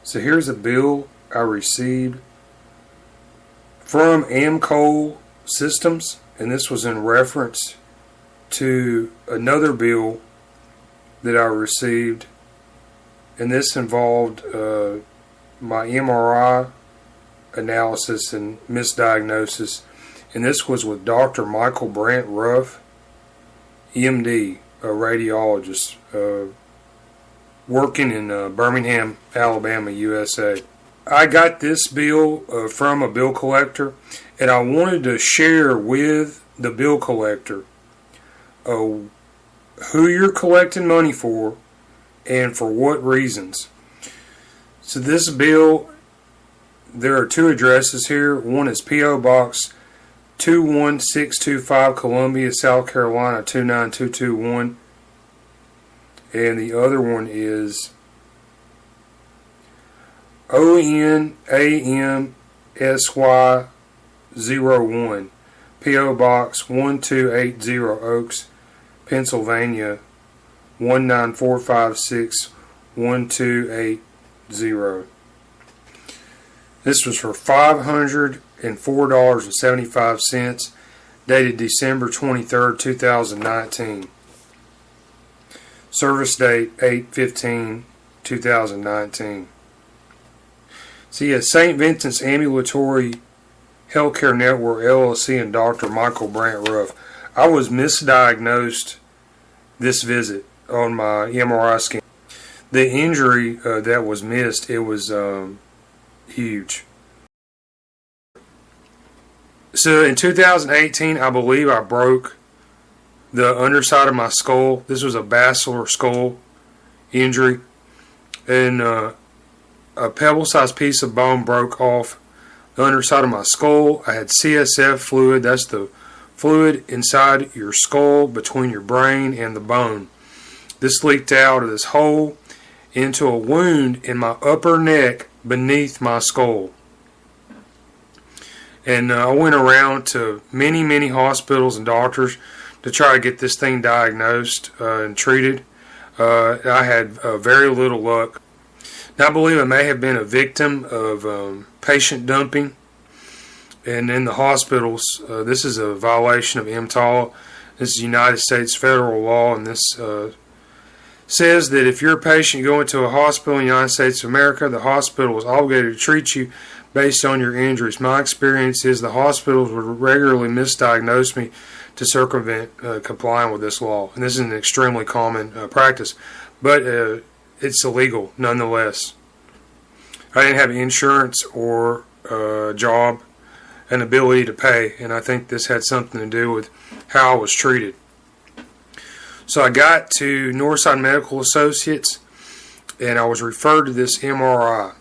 So here's a bill I received from AMCOL Systems, and this was in reference to another bill that I received, and this involved my MRI analysis and misdiagnosis, and this was with Dr. Michael Brant Ruff MD, a radiologist working in Birmingham, Alabama, USA. I got this bill from a bill collector, and I wanted to share with the bill collector who you're collecting money for and for what reasons. So this bill, there are two addresses here. One is P.O. Box 21625, Columbia, South Carolina 29221. And the other one is ONAMSY01 PO Box 1280, Oaks, Pennsylvania 194561280. This was for $504.75, dated December 23rd, 2019. Service date 8/15/2019. See, at Saint Vincent's Ambulatory Healthcare Network LLC and Dr. Michael Brant Ruff. I was misdiagnosed this visit on my MRI scan. The injury that was missed, it was huge. So in 2018, I believe I broke the underside of my skull. This was a basilar skull injury, and a pebble-sized piece of bone broke off the underside of my skull. I had CSF fluid. That's the fluid inside your skull between your brain and the bone. This leaked out of this hole into a wound in my upper neck beneath my skull. And I went around to many hospitals and doctors to try to get this thing diagnosed and treated. I had very little luck. Now, I believe I may have been a victim of patient dumping. And in the hospitals, this is a violation of MTAL. This is United States federal law, and this says that if you're a patient going to a hospital in the United States of America, the hospital is obligated to treat you based on your injuries. My experience is the hospitals would regularly misdiagnose me to circumvent complying with this law. And this is an extremely common practice, but it's illegal nonetheless. I didn't have insurance or job, an ability to pay, and I think this had something to do with how I was treated. So I got to Northside Medical Associates, and I was referred to this MRI.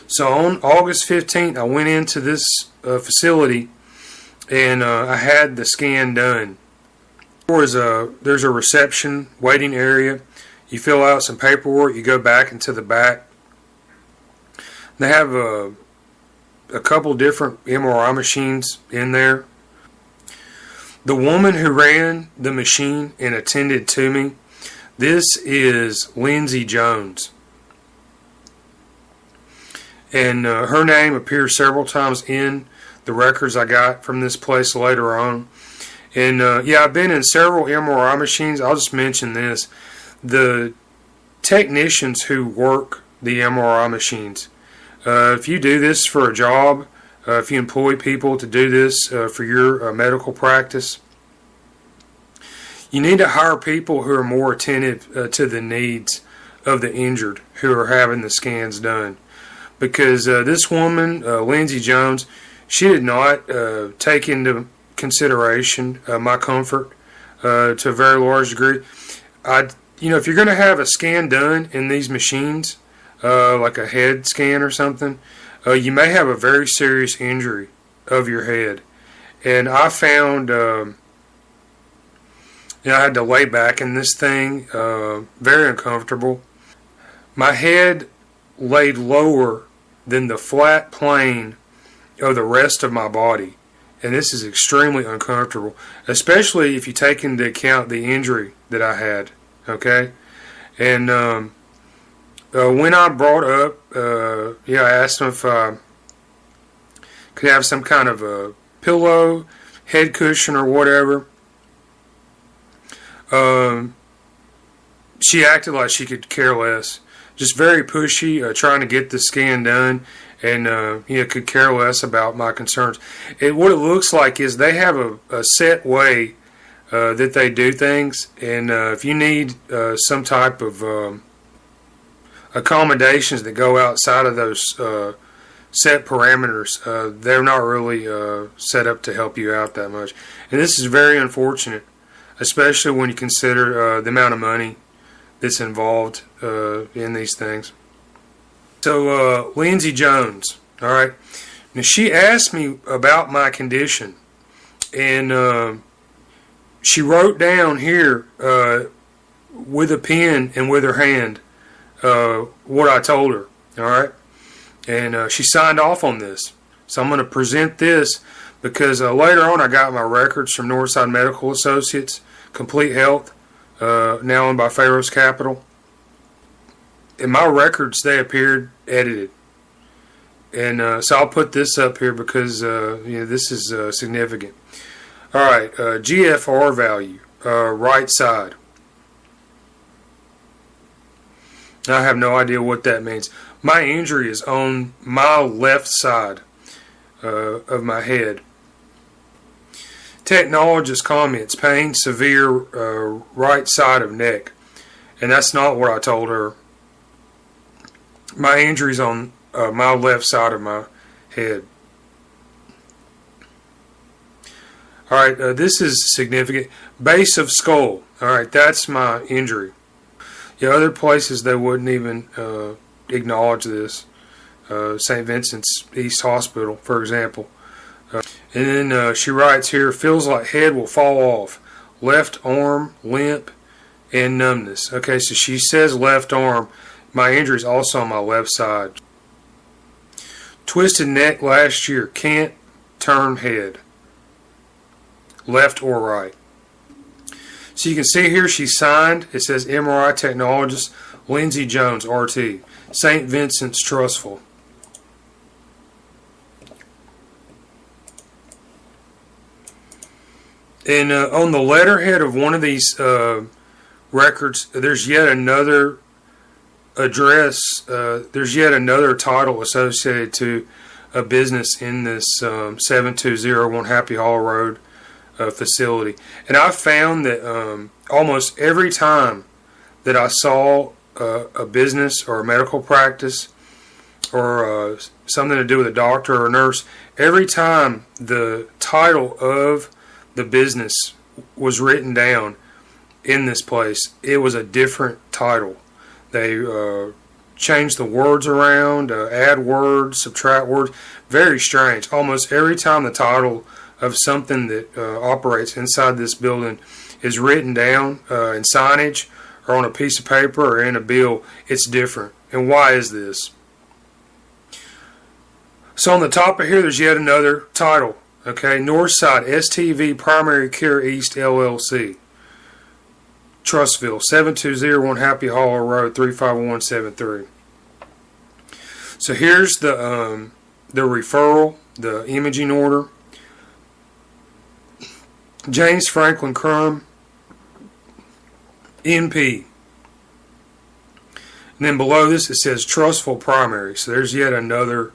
So on August 15th, I went into this facility, and I had the scan done. There's a reception waiting area. You fill out some paperwork. You go back into the back. They have a couple different MRI machines in there. The woman who ran the machine and attended to me, this is Lindsey Jones. And her name appears several times in the records I got from this place later on. And yeah, I've been in several MRI machines. I'll just mention this. The technicians who work the MRI machines, if you do this for a job, if you employ people to do this for your medical practice, you need to hire people who are more attentive to the needs of the injured who are having the scans done. Because this woman, Lindsey Jones, she did not take into consideration my comfort to a very large degree. If you're going to have a scan done in these machines, like a head scan or something, you may have a very serious injury of your head. And I found, I had to lay back in this thing, very uncomfortable. My head laid lower than the flat plane of the rest of my body. And this is extremely uncomfortable, especially if you take into account the injury that I had, okay? And When I brought up, I asked him if I could have some kind of a pillow, head cushion, or whatever. She acted like she could care less. Just very pushy, trying to get the scan done, and could care less about my concerns. What it looks like is they have a set way that they do things, and if you need some type of accommodations that go outside of those set parameters, they're not really set up to help you out that much. And this is very unfortunate, especially when you consider the amount of money that's involved in these things. So Lindsey Jones, all right. Now she asked me about my condition, and she wrote down here with a pen and with her hand what I told her, all right. And she signed off on this. So I'm going to present this because later on I got my records from Northside Medical Associates, Complete Health, now owned by Pharaoh's Capital. In my records, they appeared edited. And so I'll put this up here because this is significant. All right, GFR value, right side. I have no idea what that means. My injury is on my left side of my head. Technologist comments, pain severe, right side of neck. And that's not what I told her. My injury's on my left side of my head. Alright, this is significant. Base of skull. Alright, that's my injury. Other places they wouldn't even acknowledge this. Saint Vincent's East Hospital, for example. And then she writes here, feels like head will fall off. Left arm, limp, and numbness. Okay, so she says left arm. My injury is also on my left side. Twisted neck last year. Can't turn head. Left or right. So you can see here she signed. It says MRI Technologist Lindsey Jones, RT. Saint Vincent's, Trussville. And on the letterhead of one of these records, there's yet another address. There's yet another title associated to a business in this 7201 Happy Hollow Road facility. And I found that almost every time that I saw a business or a medical practice or something to do with a doctor or a nurse, every time the title of the business was written down in this place, it was a different title. They changed the words around, add words, subtract words. Very strange. Almost every time the title of something that operates inside this building is written down in signage or on a piece of paper or in a bill, it's different. And why is this? So on the top of here, there's yet another title. Okay, Northside STV Primary Care East LLC, Trussville, 7201 Happy Hollow Road, 35173. So here's the referral, the imaging order. James Franklin Crumb, NP. And then below this it says Trussville Primary. So there's yet another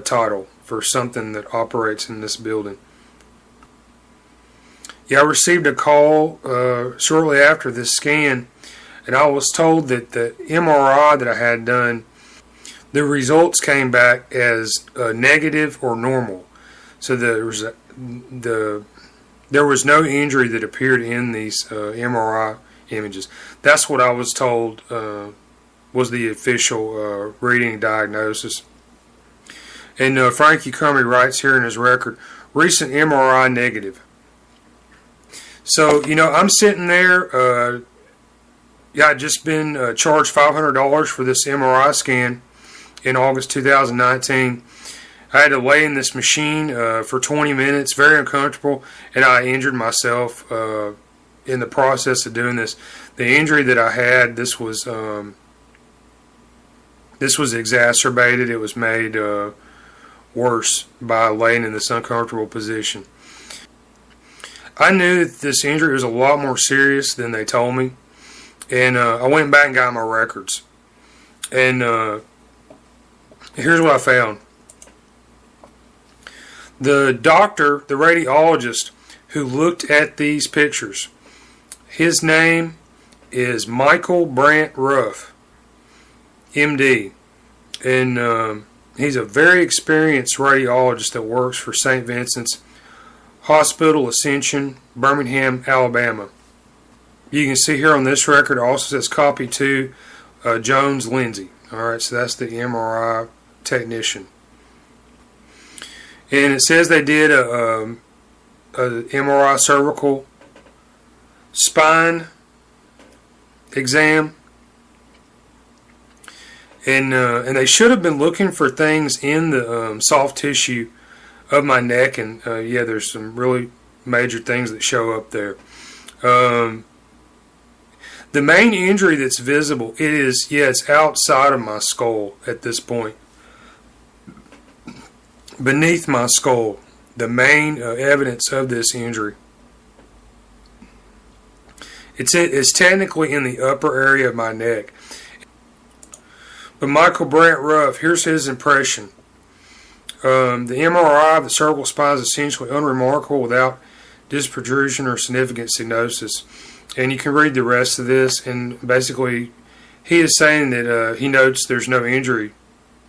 title for something that operates in this building. I received a call shortly after this scan, and I was told that the MRI that I had done, the results came back as negative or normal. So there was no injury that appeared in these MRI images. That's what I was told was the official reading and diagnosis. And Frankie Crummy writes here in his record, recent MRI negative. So, I'm sitting there. I'd just been charged $500 for this MRI scan in August 2019. I had to lay in this machine for 20 minutes, very uncomfortable, and I injured myself in the process of doing this. The injury that I had, this was This was exacerbated. It was made worse by laying in this uncomfortable position. I knew that this injury was a lot more serious than they told me, and I went back and got my records. And here's what I found. The doctor, the radiologist who looked at these pictures, his name is Michael Brant Ruff MD, and he's a very experienced radiologist that works for Saint Vincent's Hospital, Ascension, Birmingham, Alabama. You can see here on this record, it also says copy to Jones Lindsey. Alright, so that's the MRI Technician. And it says they did a MRI cervical spine exam. And they should have been looking for things in the soft tissue of my neck, and yeah, there's some really major things that show up there. The main injury that's visible, it's outside of my skull at this point, beneath my skull. The main evidence of this injury. It's technically in the upper area of my neck. But Michael Brant Ruff, here's his impression. The MRI of the cervical spine is essentially unremarkable without disc protrusion or significant stenosis. And you can read the rest of this, and basically he is saying that he notes there's no injury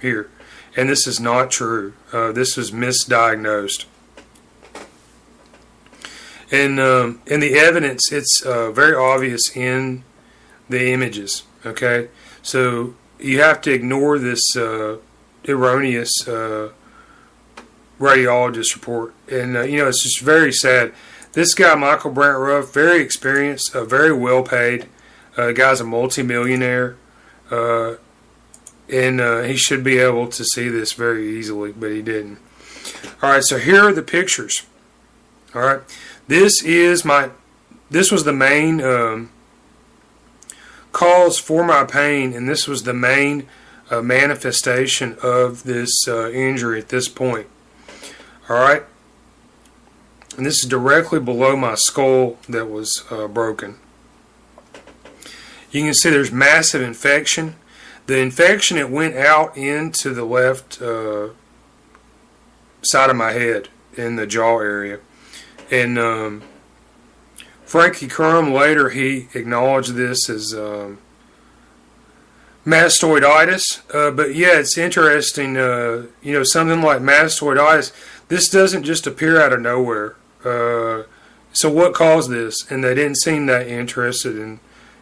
here. And this is not true. This is misdiagnosed. And in the evidence, it's very obvious in the images. Okay? So you have to ignore this erroneous radiologist report, and it's just very sad. This guy, Michael Brant Ruff, very experienced, very well paid. Guy's a multi-millionaire, and he should be able to see this very easily, but he didn't. All right, so here are the pictures. All right, this was the main cause for my pain, and this was the main manifestation of this injury at this point. Alright, and this is directly below my skull that was broken. You can see there's massive infection. The infection, it went out into the left side of my head in the jaw area. And Frankie Crumb later, he acknowledged this as mastoiditis. But yeah, it's interesting, something like mastoiditis, this doesn't just appear out of nowhere. So what caused this? And they didn't seem that interested in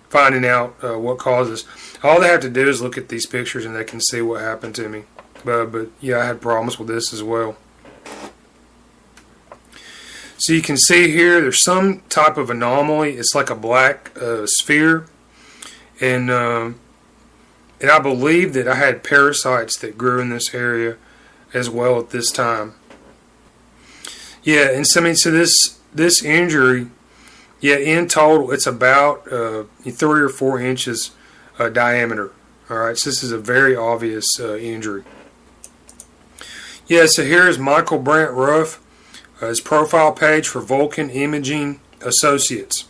finding out what causes. All they have to do is look at these pictures and they can see what happened to me. But yeah, I had problems with this as well. So you can see here there's some type of anomaly. It's like a black sphere. And I believe that I had parasites that grew in this area as well at this time. Yeah, and so this injury, yeah, in total it's about 3 or 4 inches diameter. All right, so this is a very obvious injury. Yeah, so here's Michael Brant Ruff, his profile page for Vulcan Imaging Associates.